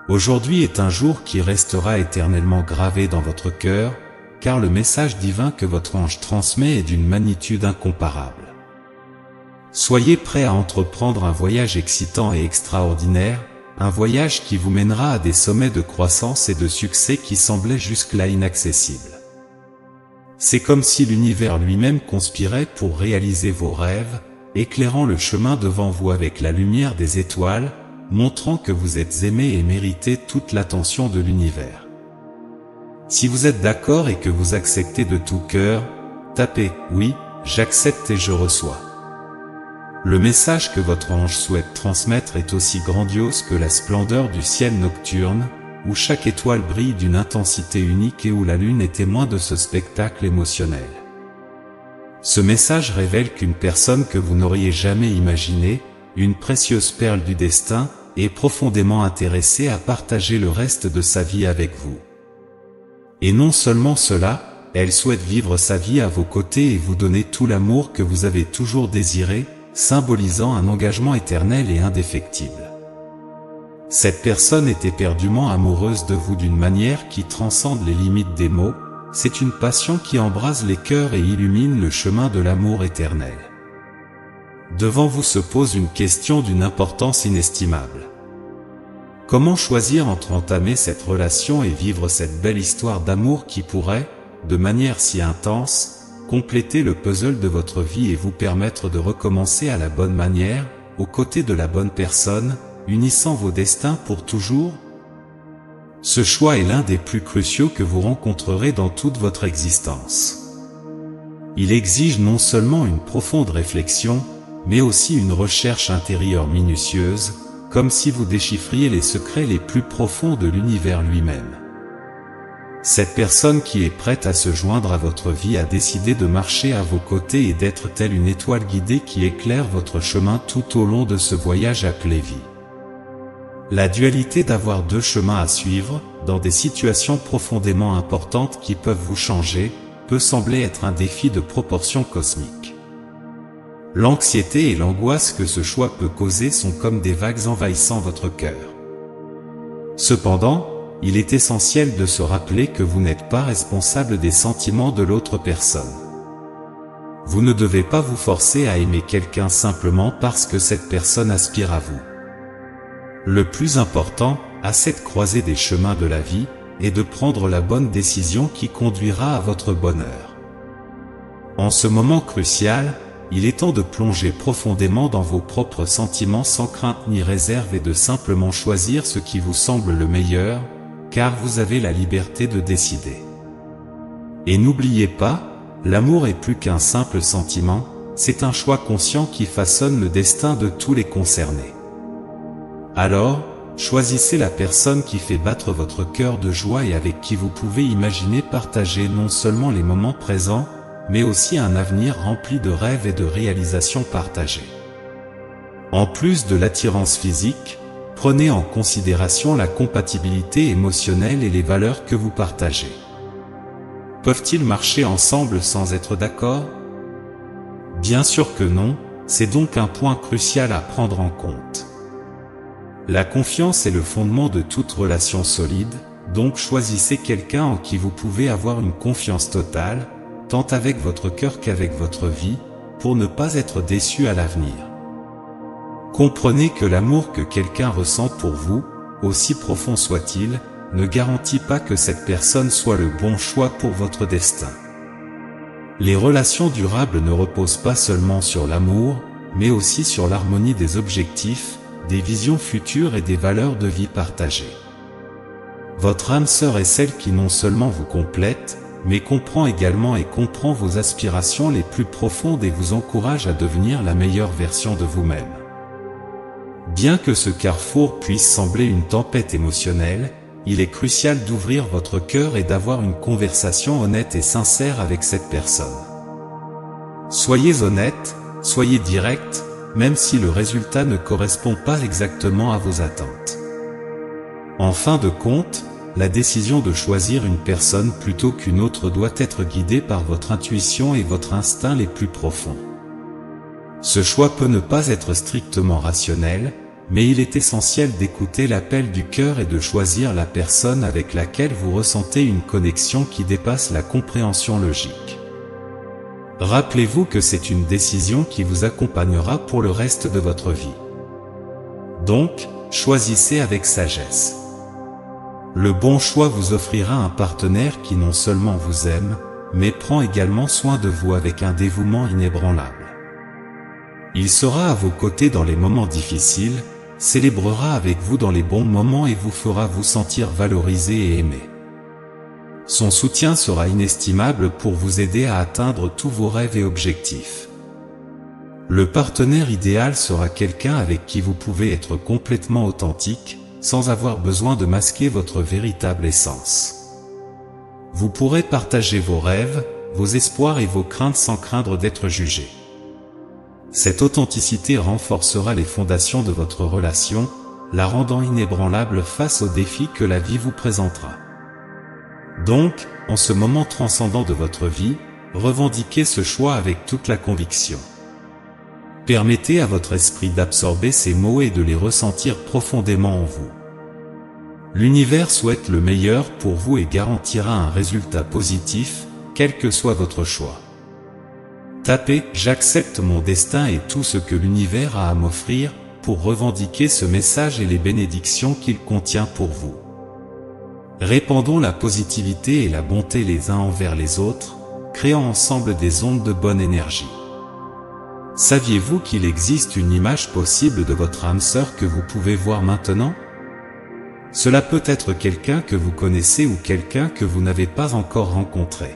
Aujourd'hui est un jour qui restera éternellement gravé dans votre cœur, car le message divin que votre ange transmet est d'une magnitude incomparable. Soyez prêts à entreprendre un voyage excitant et extraordinaire, un voyage qui vous mènera à des sommets de croissance et de succès qui semblaient jusque-là inaccessibles. C'est comme si l'univers lui-même conspirait pour réaliser vos rêves, éclairant le chemin devant vous avec la lumière des étoiles, montrant que vous êtes aimé et méritez toute l'attention de l'univers. Si vous êtes d'accord et que vous acceptez de tout cœur, tapez « Oui, j'accepte et je reçois ». Le message que votre ange souhaite transmettre est aussi grandiose que la splendeur du ciel nocturne, où chaque étoile brille d'une intensité unique et où la lune est témoin de ce spectacle émotionnel. Ce message révèle qu'une personne que vous n'auriez jamais imaginée, une précieuse perle du destin, est profondément intéressée à partager le reste de sa vie avec vous. Et non seulement cela, elle souhaite vivre sa vie à vos côtés et vous donner tout l'amour que vous avez toujours désiré, symbolisant un engagement éternel et indéfectible. Cette personne est éperdument amoureuse de vous d'une manière qui transcende les limites des mots, c'est une passion qui embrase les cœurs et illumine le chemin de l'amour éternel. Devant vous se pose une question d'une importance inestimable. Comment choisir entre entamer cette relation et vivre cette belle histoire d'amour qui pourrait, de manière si intense, compléter le puzzle de votre vie et vous permettre de recommencer à la bonne manière, aux côtés de la bonne personne, unissant vos destins pour toujours? Ce choix est l'un des plus cruciaux que vous rencontrerez dans toute votre existence. Il exige non seulement une profonde réflexion, mais aussi une recherche intérieure minutieuse, comme si vous déchiffriez les secrets les plus profonds de l'univers lui-même. Cette personne qui est prête à se joindre à votre vie a décidé de marcher à vos côtés et d'être telle une étoile guidée qui éclaire votre chemin tout au long de ce voyage appelé vie. La dualité d'avoir deux chemins à suivre, dans des situations profondément importantes qui peuvent vous changer, peut sembler être un défi de proportions cosmiques. L'anxiété et l'angoisse que ce choix peut causer sont comme des vagues envahissant votre cœur. Cependant, il est essentiel de se rappeler que vous n'êtes pas responsable des sentiments de l'autre personne. Vous ne devez pas vous forcer à aimer quelqu'un simplement parce que cette personne aspire à vous. Le plus important, à cette croisée des chemins de la vie, est de prendre la bonne décision qui conduira à votre bonheur. En ce moment crucial, il est temps de plonger profondément dans vos propres sentiments sans crainte ni réserve et de simplement choisir ce qui vous semble le meilleur, car vous avez la liberté de décider. Et n'oubliez pas, l'amour est plus qu'un simple sentiment, c'est un choix conscient qui façonne le destin de tous les concernés. Alors, choisissez la personne qui fait battre votre cœur de joie et avec qui vous pouvez imaginer partager non seulement les moments présents, mais aussi un avenir rempli de rêves et de réalisations partagées. En plus de l'attirance physique, prenez en considération la compatibilité émotionnelle et les valeurs que vous partagez. Peuvent-ils marcher ensemble sans être d'accord? Bien sûr que non, c'est donc un point crucial à prendre en compte. La confiance est le fondement de toute relation solide, donc choisissez quelqu'un en qui vous pouvez avoir une confiance totale, tant avec votre cœur qu'avec votre vie, pour ne pas être déçu à l'avenir. Comprenez que l'amour que quelqu'un ressent pour vous, aussi profond soit-il, ne garantit pas que cette personne soit le bon choix pour votre destin. Les relations durables ne reposent pas seulement sur l'amour, mais aussi sur l'harmonie des objectifs, des visions futures et des valeurs de vie partagées. Votre âme sœur est celle qui non seulement vous complète, mais comprend également et comprend vos aspirations les plus profondes et vous encourage à devenir la meilleure version de vous-même. Bien que ce carrefour puisse sembler une tempête émotionnelle, il est crucial d'ouvrir votre cœur et d'avoir une conversation honnête et sincère avec cette personne. Soyez honnête, soyez direct, même si le résultat ne correspond pas exactement à vos attentes. En fin de compte, la décision de choisir une personne plutôt qu'une autre doit être guidée par votre intuition et votre instinct les plus profonds. Ce choix peut ne pas être strictement rationnel, mais il est essentiel d'écouter l'appel du cœur et de choisir la personne avec laquelle vous ressentez une connexion qui dépasse la compréhension logique. Rappelez-vous que c'est une décision qui vous accompagnera pour le reste de votre vie. Donc, choisissez avec sagesse. Le bon choix vous offrira un partenaire qui non seulement vous aime, mais prend également soin de vous avec un dévouement inébranlable. Il sera à vos côtés dans les moments difficiles, célébrera avec vous dans les bons moments et vous fera vous sentir valorisé et aimé. Son soutien sera inestimable pour vous aider à atteindre tous vos rêves et objectifs. Le partenaire idéal sera quelqu'un avec qui vous pouvez être complètement authentique, sans avoir besoin de masquer votre véritable essence. Vous pourrez partager vos rêves, vos espoirs et vos craintes sans craindre d'être jugé. Cette authenticité renforcera les fondations de votre relation, la rendant inébranlable face aux défis que la vie vous présentera. Donc, en ce moment transcendant de votre vie, revendiquez ce choix avec toute la conviction. Permettez à votre esprit d'absorber ces mots et de les ressentir profondément en vous. L'univers souhaite le meilleur pour vous et garantira un résultat positif, quel que soit votre choix. Tapez « J'accepte mon destin et tout ce que l'univers a à m'offrir » pour revendiquer ce message et les bénédictions qu'il contient pour vous. Répandons la positivité et la bonté les uns envers les autres, créant ensemble des ondes de bonne énergie. Saviez-vous qu'il existe une image possible de votre âme sœur que vous pouvez voir maintenant? Cela peut être quelqu'un que vous connaissez ou quelqu'un que vous n'avez pas encore rencontré.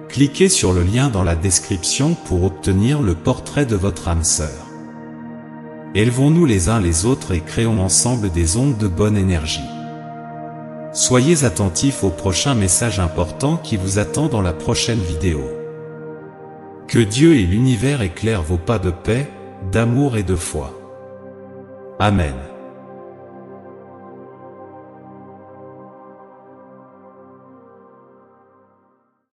Cliquez sur le lien dans la description pour obtenir le portrait de votre âme sœur. Élevons-nous les uns les autres et créons ensemble des ondes de bonne énergie. Soyez attentifs au prochain message important qui vous attend dans la prochaine vidéo. Que Dieu et l'univers éclairent vos pas de paix, d'amour et de foi. Amen.